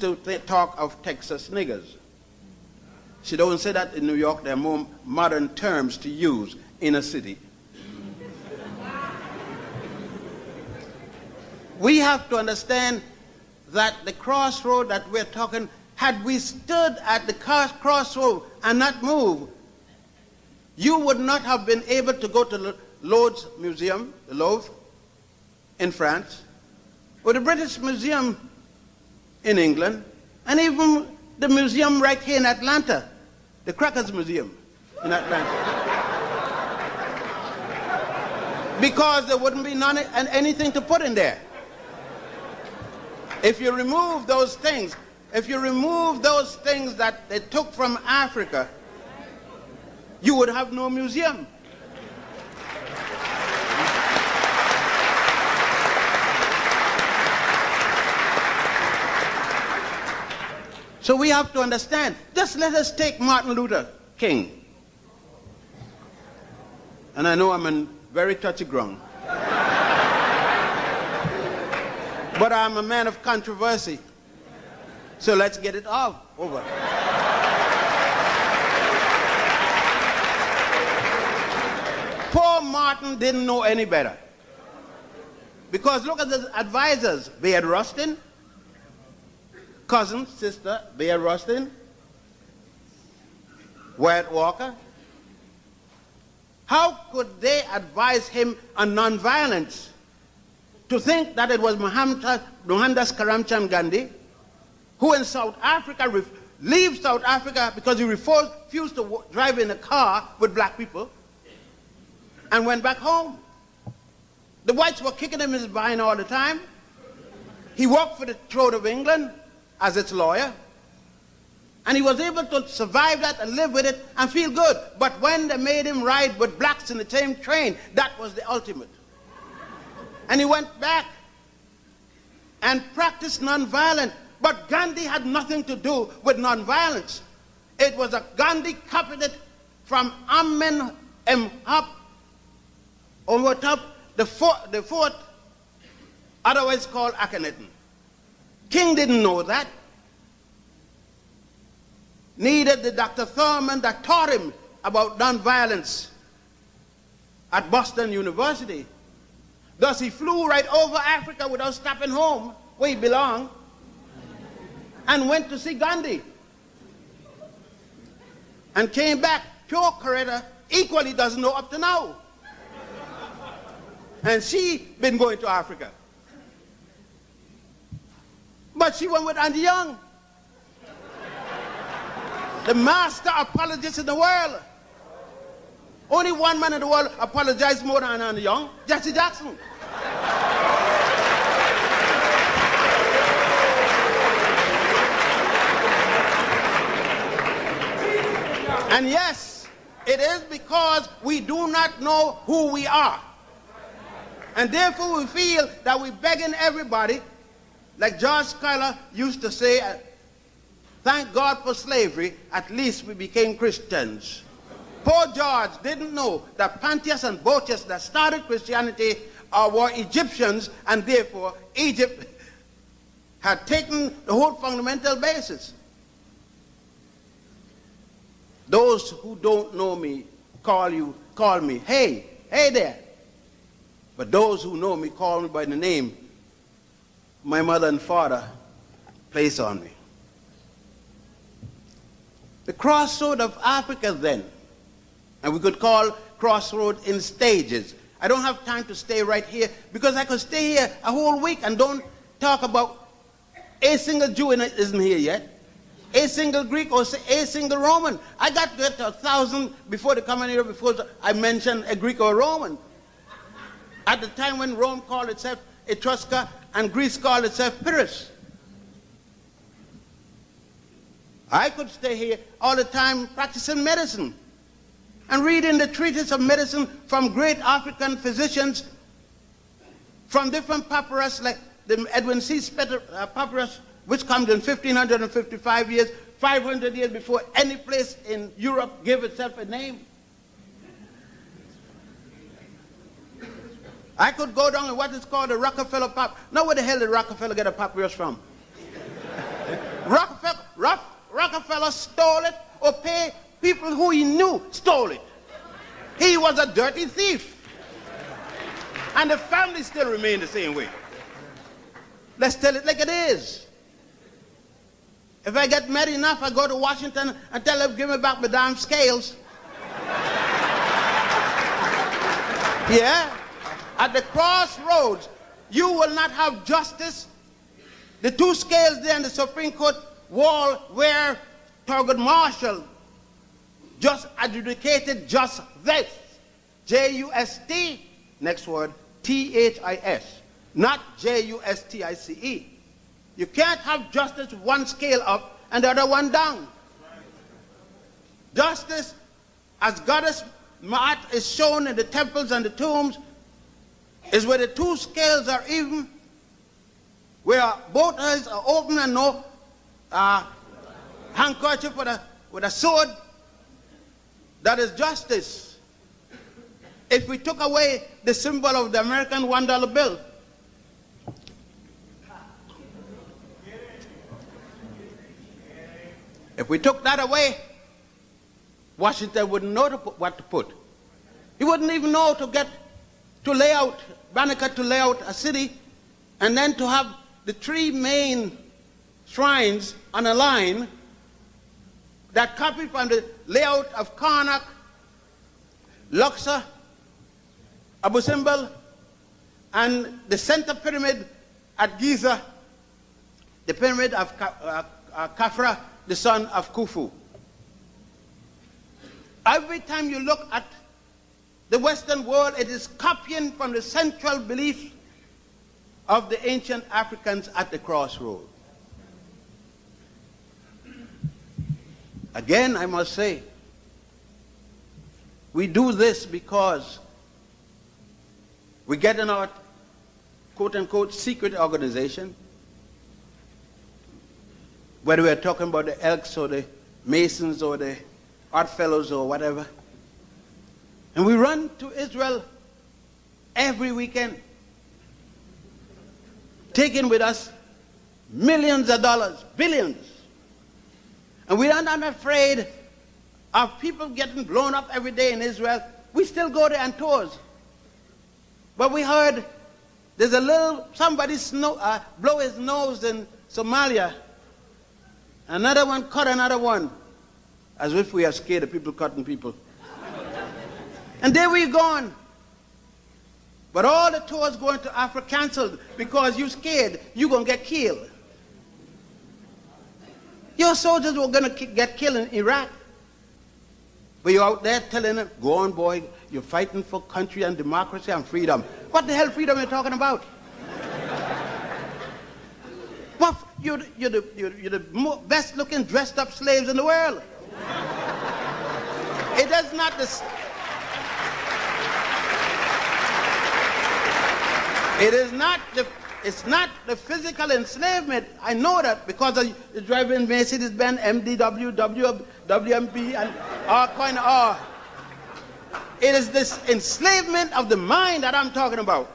used to talk of Texas niggers. She don't say that in New York. There are more modern terms to use in a city. We have to understand that the crossroad that we're talking, had we stood at the crossroad and not moved, you would not have been able to go to the Louvre Museum, the Louvre, in France, or the British Museum in England, and even the museum right here in Atlanta, the Crackers Museum in Atlanta. Because there wouldn't be anything to put in there. If you remove those things, that they took from Africa, you would have no museum. So we have to understand. Just let us take Martin Luther King. And I know I'm in very touchy ground. But I'm a man of controversy. So let's get it over. Poor Martin didn't know any better. Because look at the advisors. Bayard Rustin, cousin, sister, Bayard Rustin, Wyatt Walker. How could they advise him on nonviolence? To think that it was Mohandas Karamchand Gandhi, who in South Africa, leaves South Africa because he refused to drive in a car with black people, and went back home. The whites were kicking him in his behind all the time. He worked for the throne of England as its lawyer, and he was able to survive that and live with it and feel good. But when they made him ride with blacks in the same train, that was the ultimate. And he went back and practiced nonviolence. But Gandhi had nothing to do with nonviolence. It was a Gandhi copied it from Amen Mhop, Omotop, the fourth, otherwise called Akhenaten. King didn't know that. Neither did Dr. Thurman that taught him about nonviolence at Boston University. Thus he flew right over Africa without stopping home where he belonged and went to see Gandhi and came back. Pure Coretta equally doesn't know up to now. And she been going to Africa. But she went with Andy Young, the master apologist in the world. Only one man in the world apologized more than Andy Young, Jesse Jackson. And yes, it is because we do not know who we are. And therefore we feel that we're begging everybody, like George Schuyler used to say, thank God for slavery, at least we became Christians. Poor George didn't know that Pontius and Boetius that started Christianity were Egyptians, and therefore Egypt had taken the whole fundamental basis. Those who don't know me call me, hey there. But those who know me call me by the name my mother and father placed on me. The crossroad of Africa then, and we could call crossroad in stages. I don't have time to stay right here because I could stay here a whole week and don't talk about a single Jew isn't here yet, a single Greek or a single Roman. I got to get to 1,000 before the coming year before I mentioned a Greek or a Roman. At the time when Rome called itself Etrusca and Greece called itself Pyrrhus. I could stay here all the time practicing medicine and reading the treatise of medicine from great African physicians from different papyrus, like the Edwin C. Spetter papyrus, which comes in 1555 years, 500 years before any place in Europe gave itself a name. I could go down to what is called the Rockefeller papyrus. Now where the hell did Rockefeller get a papyrus from? Rockefeller stole it or pay people who he knew stole it. He was a dirty thief. And the family still remain the same way. Let's tell it like it is. If I get mad enough, I go to Washington and tell them, give me back my damn scales. Yeah? At the crossroads, you will not have justice. The two scales there in the Supreme Court wall where Thurgood Marshall just adjudicated just this. J-U-S-T, next word, T-H-I-S, not J-U-S-T-I-C-E. You can't have justice one scale up and the other one down. Justice, as Goddess Ma'at is shown in the temples and the tombs, is where the two scales are even, where both eyes are open and no handkerchief with a sword. That is justice. If we took away the symbol of the American $1 bill, if we took that away, Washington wouldn't know what to put. He wouldn't even know to lay out, Banneker to lay out a city, and then to have the three main shrines on a line that copied from the layout of Karnak, Luxor, Abu Simbel, and the center pyramid at Giza, the pyramid of Khafra, the son of Khufu. Every time you look at the Western world, it is copying from the central belief of the ancient Africans at the crossroad. Again, I must say, we do this because we get in our quote-unquote secret organization, whether we're talking about the Elks or the Masons or the Odd Fellows or whatever, and we run to Israel every weekend, taking with us millions of dollars, billions. And we are not afraid of people getting blown up every day in Israel. We still go there on tours. But we heard there's a little, somebody blow his nose in Somalia. Another one cut another one. As if we are scared of people cutting people. And there we're gone. But all the tours going to Africa canceled because you're scared you're going to get killed. Your soldiers were going to get killed in Iraq. But you're out there telling them, go on, boy, you're fighting for country and democracy and freedom. What the hell freedom are you talking about? Well, you're the best looking dressed up slaves in the world. It does not it's not the physical enslavement. I know that because you're driving Mercedes-Benz, MDW, WMB, and all kind of. It is this enslavement of the mind that I'm talking about.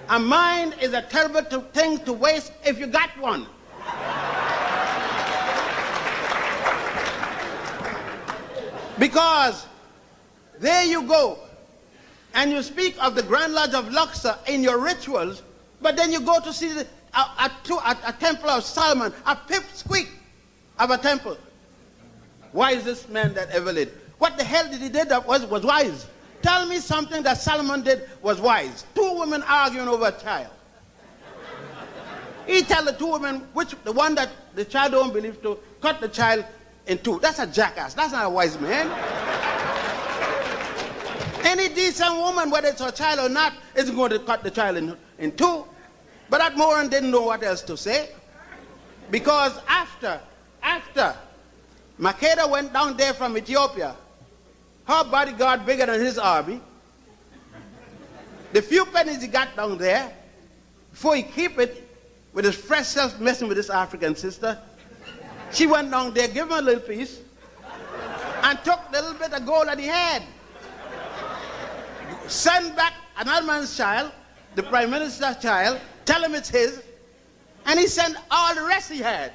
A mind is a terrible thing to waste if you got one. Because there you go, and you speak of the Grand Lodge of Luxor in your rituals, but then you go to see a temple of Solomon, a pipsqueak of a temple. Wisest man that ever lived. What the hell did he do that was wise? Tell me something that Solomon did was wise. Two women arguing over a child. He tell the two women, the one that the child don't believe to, cut the child in two. That's a jackass. That's not a wise man. Any decent woman, whether it's her child or not, isn't going to cut the child in two. But that moron didn't know what else to say. Because after Makeda went down there from Ethiopia, her bodyguard bigger than his army, the few pennies he got down there, before he keep it with his fresh self messing with his African sister, she went down there, gave him a little piece, and took the little bit of gold that he had. Send back another man's child, the prime minister's child, tell him it's his, and he sent all the rest he had.